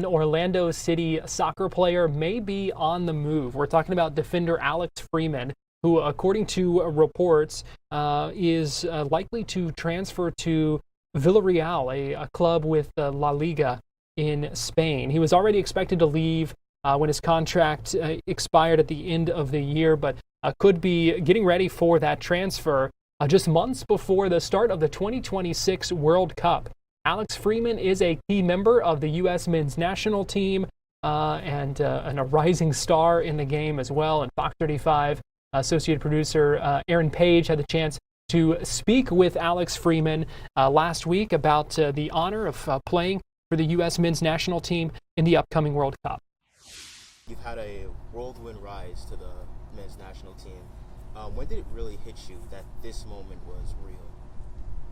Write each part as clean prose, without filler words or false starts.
Orlando City soccer player may be on the move. We're talking about defender Alex Freeman, who, according to reports, is likely to transfer to Villarreal, a club with La Liga in Spain. He was already expected to leave when his contract expired at the end of the year, but could be getting ready for that transfer just months before the start of the 2026 World Cup. Alex Freeman is a key member of the U.S. men's national team and a rising star in the game as well. And Fox 35 associate producer Aaron Page had the chance to speak with Alex Freeman last week about the honor of playing for the U.S. men's national team in the upcoming World Cup. You've had a whirlwind rise to the men's national team. When did it really hit you that this moment was real?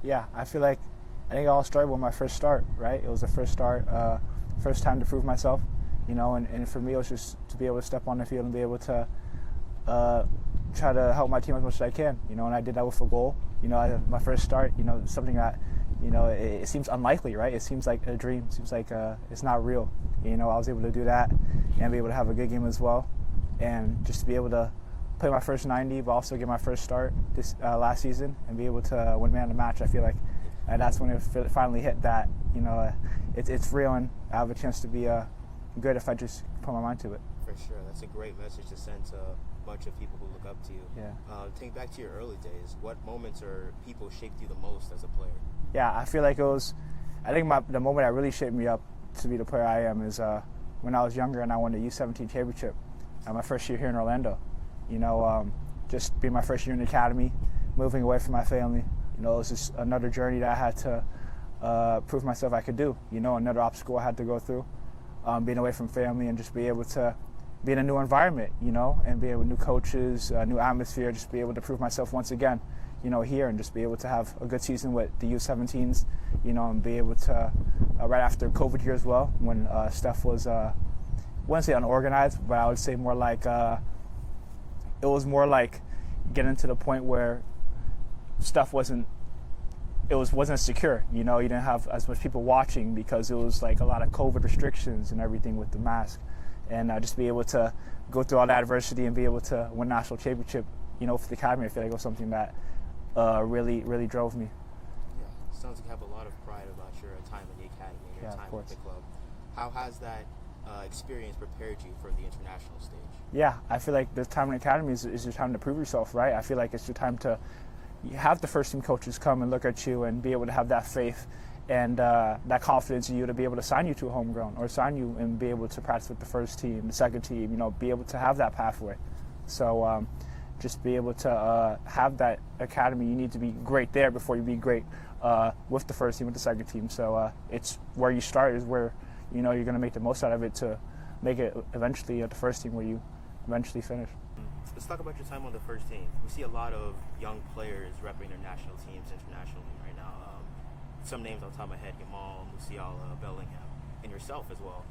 Yeah, I think it all started with my first start, right? It was the first start, first time to prove myself, and for me it was just to be able to step on the field and be able to try to help my team as much as I can, and I did that with a goal. My first start, something that, it seems unlikely, right? It seems like a dream, seems like it's not real. I was able to do that and be able to have a good game as well, and just to be able to play my first 90, but also get my first start this last season and be able to win man of the match. I feel like that's when it finally hit that, it's real and I have a chance to be good if I just put my mind to it. For sure. That's a great message to send to a bunch of people who look up to you. Yeah. Think back to your early days. What moments or people shaped you the most as a player? Yeah, I feel like the moment that really shaped me up to be the player I am is when I was younger and I won the U17 championship my first year here in Orlando. Just being my first year in the academy, moving away from my family. It was just another journey that I had to prove myself I could do. Another obstacle I had to go through. Being away from family and just be able to be in a new environment, and be able with new coaches, new atmosphere, just be able to prove myself once again, here and just be able to have a good season with the U17s, and be able to, right after COVID here as well, when stuff was, I wouldn't say unorganized, but I would say more like, it was more like getting to the point where stuff wasn't secure. You didn't have as much people watching because it was like a lot of COVID restrictions and everything with the mask. And just be able to go through all that adversity and be able to win national championship, for the academy, I feel like it was something that really, really drove me. Yeah, sounds like you have a lot of pride about your time in the academy and your time with the club. How has that experience prepared you for the international stage? Yeah, I feel like the time in the academy is your time to prove yourself, right? I feel like it's your time to have the first team coaches come and look at you and be able to have that faith and that confidence in you to be able to sign you to a homegrown or sign you and be able to practice with the first team, the second team, be able to have that pathway. So just be able to have that academy, you need to be great there before you be great with the first team, with the second team. So it's where you start is where, you're going to make the most out of it to make it eventually at the first team where you eventually finish. Let's talk about your time on the first team. We see a lot of young players repping their national teams internationally right now. Some names on top of my head, Yamal, Musiala, Bellingham, and yourself as well.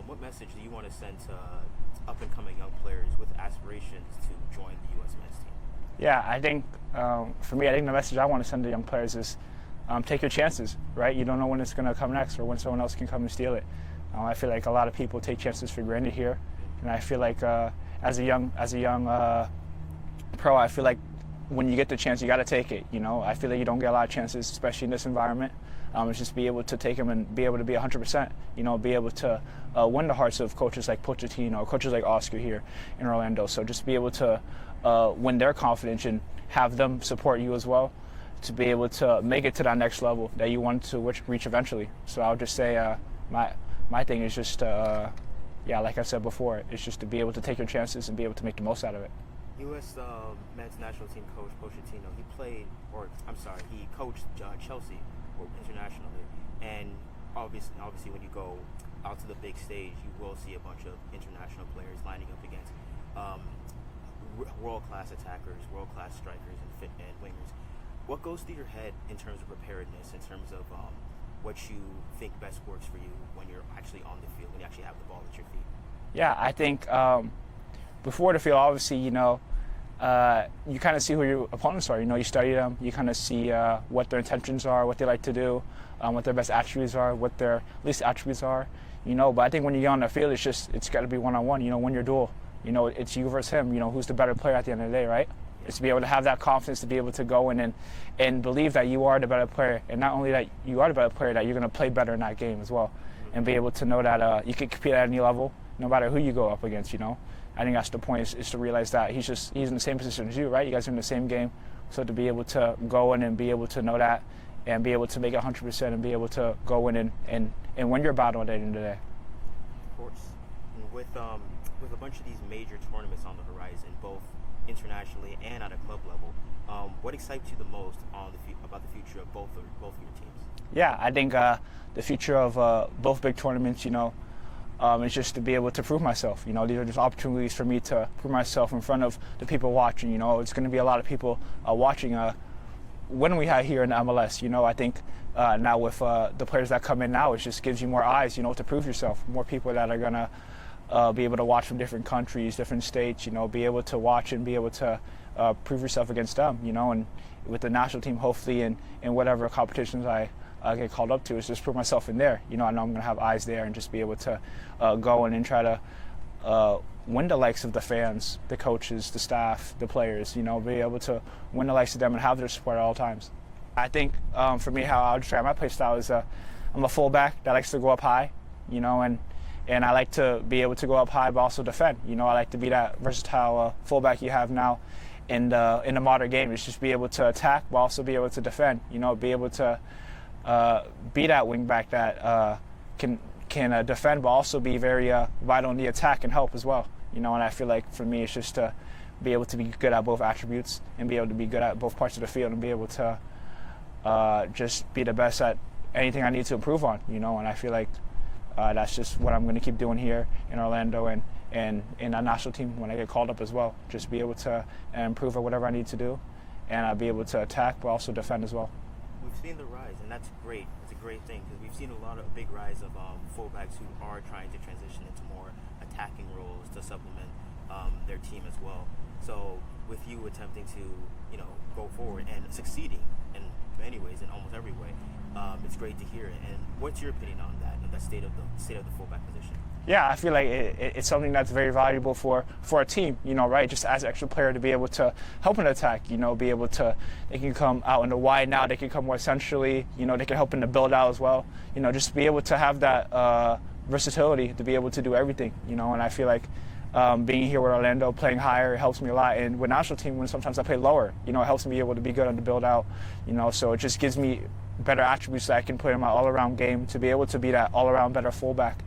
What message do you want to send to up-and-coming young players with aspirations to join the U.S. men's team? Yeah, I think, for me, I think the message I want to send to young players is take your chances, right? You don't know when it's going to come next or when someone else can come and steal it. I feel like a lot of people take chances for granted here, and I feel like as a young pro, I feel like when you get the chance, you got to take it. I feel like you don't get a lot of chances, especially in this environment. It's just be able to take them and be able to be 100%. Be able to win the hearts of coaches like Pochettino or coaches like Oscar here in Orlando. So just be able to win their confidence and have them support you as well to be able to make it to that next level that you want to reach eventually. So I would just say my thing is just, like I said before, it's just to be able to take your chances and be able to make the most out of it. U.S. men's national team coach Pochettino, he coached Chelsea internationally, and obviously when you go out to the big stage, you will see a bunch of international players lining up against world-class attackers, world-class strikers, and wingers. What goes through your head in terms of preparedness, in terms of what you think best works for you when you're actually on the field, when you actually have the ball at your feet? Yeah, I think before the field, obviously, you kind of see who your opponents are. You study them. You kind of see what their intentions are, what they like to do, what their best attributes are, what their least attributes are. But I think when you get on the field, it's got to be one-on-one. Win your duel. It's you versus him. Who's the better player at the end of the day, right? It's to be able to have that confidence to be able to go in and believe that you are the better player, and not only that you are the better player, that you're going to play better in that game as well, and be able to know that you can compete at any level, no matter who you go up against. I think that's the point, is to realize that he's in the same position as you, right? You guys are in the same game, so to be able to go in and be able to know that, and be able to make it 100%, and be able to go in and win your battle at the end of the day. Of course. And with a bunch of these major tournaments on the horizon, both internationally and at a club level, what excites you the most about the future of both of your teams? Yeah, I think the future of both big tournaments, is just to be able to prove myself. These are just opportunities for me to prove myself in front of the people watching. It's going to be a lot of people watching when we have here in the MLS. I think now with the players that come in now, it just gives you more eyes, to prove yourself. More people that are going to be able to watch from different countries, different states, be able to watch and be able to prove yourself against them, and with the national team, hopefully, in whatever competitions I get called up to, is just prove myself in there. I know I'm going to have eyes there and just be able to go in and try to win the likes of the fans, the coaches, the staff, the players, be able to win the likes of them and have their support at all times. I think for me, how I'll describe my play style is I'm a fullback that likes to go up high, and I like to be able to go up high but also defend. I like to be that versatile fullback you have now in the modern game. It's just be able to attack but also be able to defend. Be able to be that wing back that can defend but also be very vital in the attack and help as well. And I feel like for me, it's just to be able to be good at both attributes and be able to be good at both parts of the field and be able to just be the best at anything I need to improve on. And I feel like that's just what I'm going to keep doing here in Orlando and in our national team when I get called up as well. Just be able to improve at whatever I need to do, and be able to attack but also defend as well. We've seen the rise, and that's great. It's a great thing, because we've seen a big rise of fullbacks who are trying to transition into more attacking roles to supplement their team as well. So with you attempting to go forward and succeeding in many ways, in almost every way, it's great to hear it. And what's your opinion on that, and the state of the fullback position? Yeah, I feel like it's something that's very valuable for a team, right? Just as an extra player to be able to help in attack, be able to, they can come out in the wide now, they can come more centrally, they can help in the build out as well, just be able to have that versatility to be able to do everything, and I feel like being here with Orlando, playing higher, helps me a lot. And with national team, when sometimes I play lower, it helps me be able to be good on the build out, so it just gives me better attributes that I can put in my all-around game to be able to be that all-around better fullback.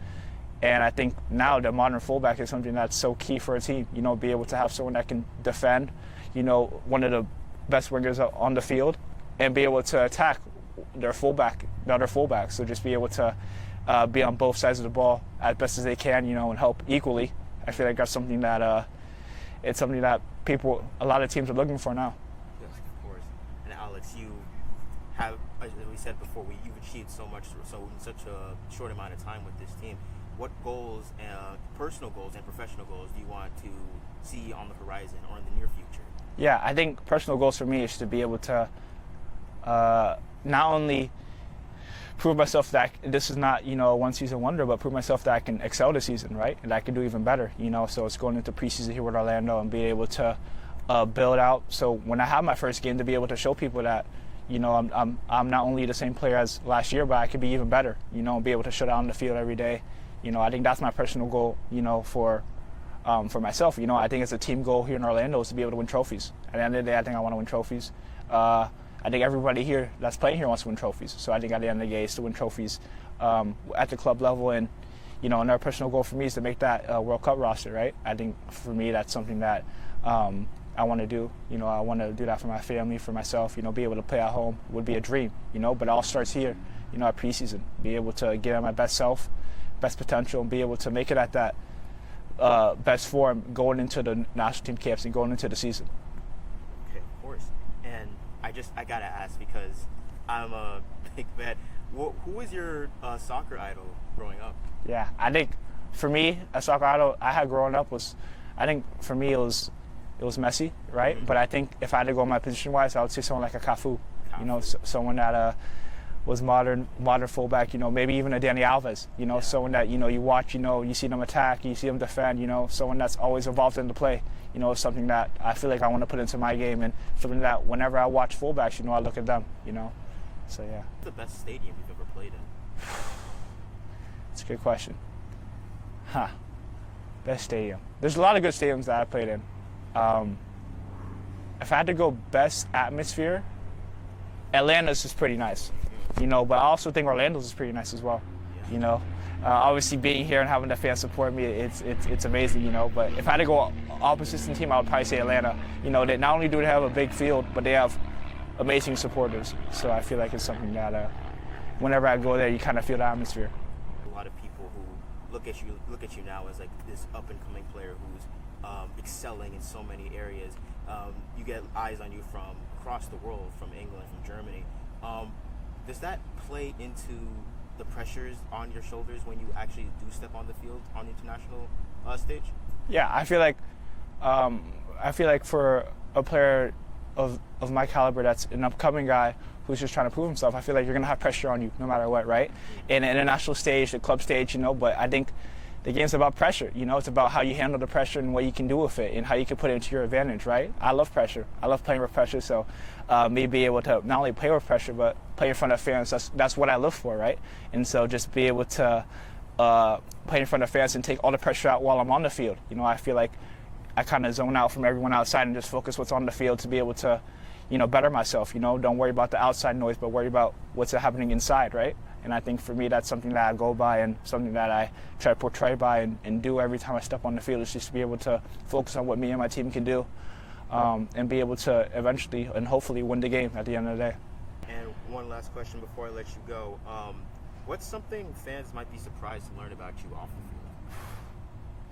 And I think now the modern fullback is something that's so key for a team, be able to have someone that can defend, one of the best wingers on the field, and be able to attack the other fullback. So just be able to be on both sides of the ball as best as they can, and help equally. I feel like that's something that it's something that a lot of teams are looking for now. Yes, of course. And Alex, you have, as we said before, you've achieved so much in such a short amount of time with this team. What goals, personal goals and professional goals, do you want to see on the horizon or in the near future? Yeah, I think personal goals for me is to be able to not only prove myself that this is not, a one-season wonder, but prove myself that I can excel this season, right? And I can do even better, So it's going into preseason here with Orlando and being able to build out. So when I have my first game, to be able to show people that, I'm not only the same player as last year, but I could be even better, and be able to show that on the field every day. I think that's my personal goal, for myself. I think it's a team goal here in Orlando is to be able to win trophies. At the end of the day, I think I want to win trophies. I think everybody here that's playing here wants to win trophies. So I think at the end of the day, it's to win trophies at the club level. And, another personal goal for me is to make that World Cup roster, right? I think for me, that's something that I want to do. I want to do that for my family, for myself. Be able to play at home would be a dream, but it all starts here, at preseason. Be able to get at my best self, best potential, and be able to make it at that best form going into the national team camps and going into the season. Okay, of course. And I gotta ask, because I'm a big fan. Who was your soccer idol growing up? Yeah, I think for me, a soccer idol I had growing up was, I think for me it was Messi, right? Mm-hmm. But I think if I had to go my position wise, I would say someone like a Cafu. Someone that was modern fullback, maybe even a Danny Alves, someone that, you watch, you see them attack, you see them defend, someone that's always involved in the play, is something that I feel like I want to put into my game, and something that whenever I watch fullbacks, I look at them, so yeah. What's the best stadium you've ever played in? It's a good question. Best stadium. There's a lot of good stadiums that I played in. If I had to go best atmosphere, Atlanta's is pretty nice, but I also think Orlando's is pretty nice as well, Obviously being here and having the fans support me, it's amazing, But if I had to go opposite team, I would probably say Atlanta. They not only do they have a big field, but they have amazing supporters. So I feel like it's something that whenever I go there, you kind of feel the atmosphere. A lot of people who look at you now as like this up and coming player who's excelling in so many areas. You get eyes on you from across the world, from England, from Germany. Does that play into the pressures on your shoulders when you actually do step on the field on the international stage? Yeah, I feel like for a player of my caliber, that's an upcoming guy who's just trying to prove himself, I feel like you're gonna have pressure on you no matter what, right? In an international stage, the club stage, but I think the game's about pressure, it's about how you handle the pressure and what you can do with it and how you can put it into your advantage, right? I love pressure. I love playing with pressure, so me being able to not only play with pressure, but play in front of fans, that's what I live for, right? And so just be able to play in front of fans and take all the pressure out while I'm on the field. I feel like I kind of zone out from everyone outside and just focus what's on the field to be able to, better myself, Don't worry about the outside noise, but worry about what's happening inside, right? And I think for me, that's something that I go by and something that I try to portray by and do every time I step on the field, is just to be able to focus on what me and my team can do and be able to eventually and hopefully win the game at the end of the day. And one last question before I let you go. What's something fans might be surprised to learn about you off the field?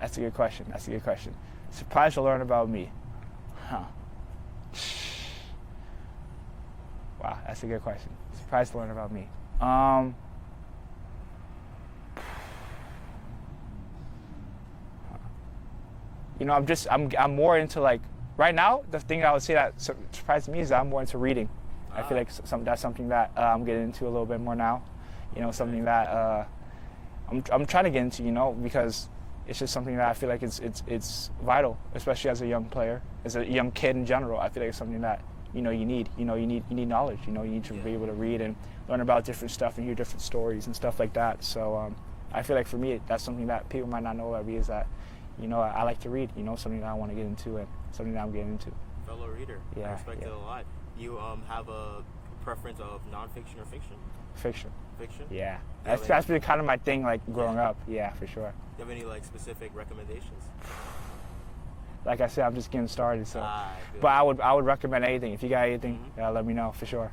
That's a good question. Surprised to learn about me. Wow, that's a good question. Surprised to learn about me. I'm more into, like, right now, the thing I would say that surprised me is that I'm more into reading. I feel like that's something that I'm getting into a little bit more now. Something that I'm trying to get into, because it's just something that I feel like it's vital, especially as a young player, as a young kid in general. I feel like it's something that you need. You need knowledge. You need to be able to read and learn about different stuff and hear different stories and stuff like that. So I feel like for me, that's something that people might not know about me, is that I like to read. Something that I want to get into and something that I'm getting into. Fellow reader. Yeah, I respect it a lot. You have a preference of nonfiction or fiction? Fiction. Fiction? Yeah. That's been kind of my thing, like, growing up. Yeah, for sure. Do you have any, like, specific recommendations? Like I said, I'm just getting started, so. But I would recommend anything. If you got anything, let me know for sure.